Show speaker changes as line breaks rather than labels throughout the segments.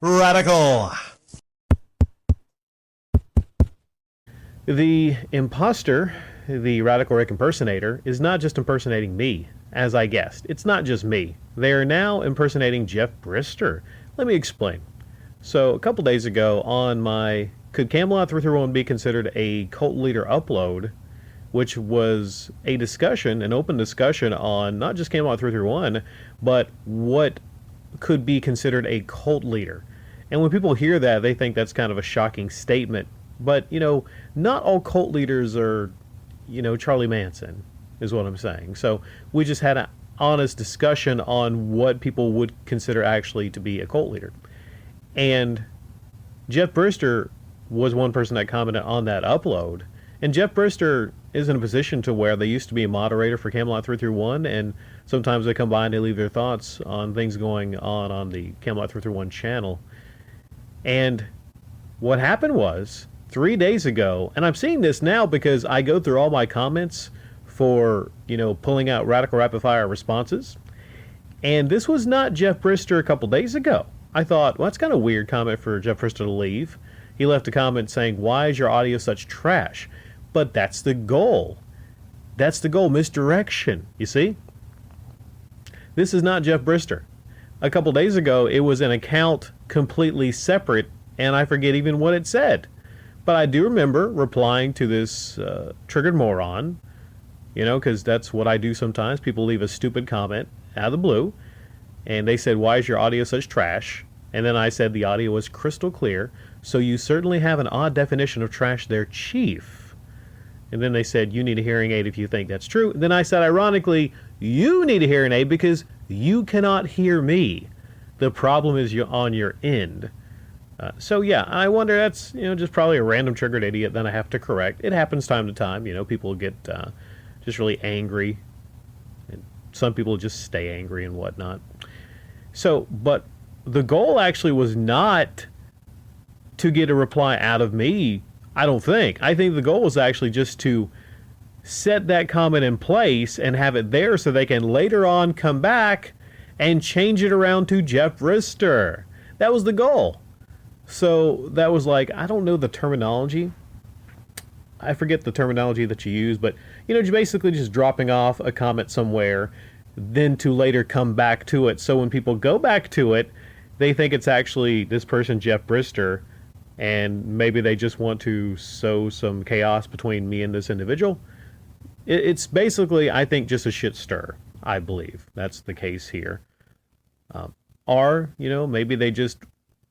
Radical.
The imposter, the radical Rick impersonator, is not just impersonating me, as I guessed. It's not just me. They are now impersonating Jeff Brister. Let me explain. So, a couple days ago on my Could Camelot 331 be considered a cult leader upload, which was a discussion, an open discussion on not just Camelot 331, but what could be considered a cult leader. And when people hear that, they think that's kind of a shocking statement. But, not all cult leaders are, Charlie Manson, is what I'm saying. So we just had an honest discussion on what people would consider actually to be a cult leader. And Jeff Brister was one person that commented on that upload. And Jeff Brister is in a position to where they used to be a moderator for Camelot 331, and sometimes they come by and they leave their thoughts on things going on the Camelot 331 channel. And what happened was, 3 days ago, and I'm seeing this now because I go through all my comments for, pulling out radical rapid fire responses. And this was not Jeff Brister a couple days ago. I thought, well, that's kind of a weird comment for Jeff Brister to leave. He left a comment saying, "Why is your audio such trash?" But that's the goal. That's the goal, misdirection, you see? This is not Jeff Brister. A couple days ago, it was an account completely separate, and I forget even what it said. But I do remember replying to this triggered moron, because that's what I do sometimes. People leave a stupid comment out of the blue, and they said, "Why is your audio such trash?" And then I said the audio was crystal clear, "So you certainly have an odd definition of trash there, Chief." And then they said, "You need a hearing aid if you think that's true." And then I said, ironically, "You need a hearing aid because you cannot hear me. The problem is on your end." So yeah, I wonder, that's just probably a random triggered idiot that I have to correct. It happens time to time. People get just really angry, and some people just stay angry and whatnot. So, but the goal actually was not to get a reply out of me. I don't think. I think the goal was actually just to set that comment in place and have it there so they can later on come back and change it around to Jeff Brister. That was the goal. So that was like, I don't know the terminology. I forget the terminology that you use, but basically just dropping off a comment somewhere, then to later come back to it. So when people go back to it, they think it's actually this person, Jeff Brister, and maybe they just want to sow some chaos between me and this individual. It's basically, I think, just a shit stir. I believe that's the case here. Or, maybe they just,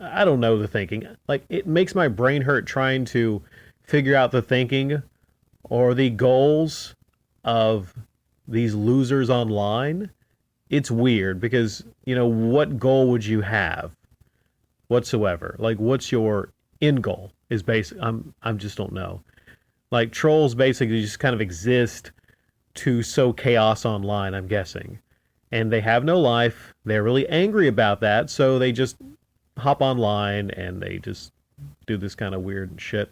I don't know the thinking. Like, it makes my brain hurt trying to figure out the thinking or the goals of these losers online. It's weird because, what goal would you have whatsoever? Like, what's your end goal is basic. I'm just don't know. Like, trolls basically just kind of exist to sow chaos online, I'm guessing. And they have no life. They're really angry about that, so they just hop online and they just do this kind of weird shit.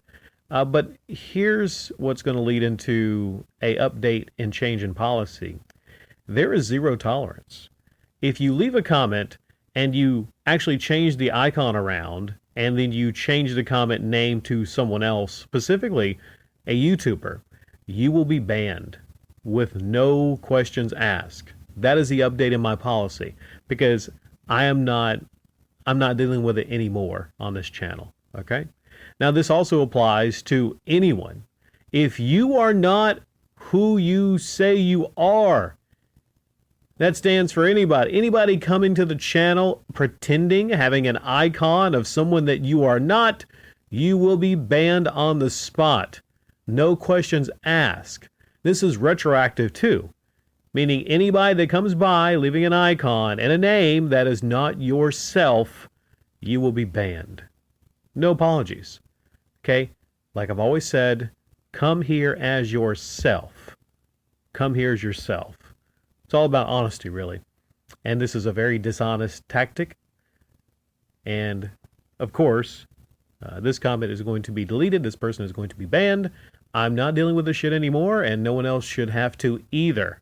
But here's what's going to lead into a update and change in policy. There is zero tolerance. If you leave a comment and you actually change the icon around, and then you change the comment name to someone else, specifically a YouTuber, you will be banned with no questions asked. That is the update in my policy, because I'm not dealing with it anymore on this channel. Okay? Now, this also applies to anyone. If you are not who you say you are, that stands for anybody. Anybody coming to the channel pretending, having an icon of someone that you are not, you will be banned on the spot. No questions asked. This is retroactive too, meaning anybody that comes by leaving an icon and a name that is not yourself, you will be banned. No apologies. Okay? Like I've always said, come here as yourself. Come here as yourself. It's all about honesty, really. And this is a very dishonest tactic. And, of course, this comment is going to be deleted. This person is going to be banned. I'm not dealing with this shit anymore, and no one else should have to either.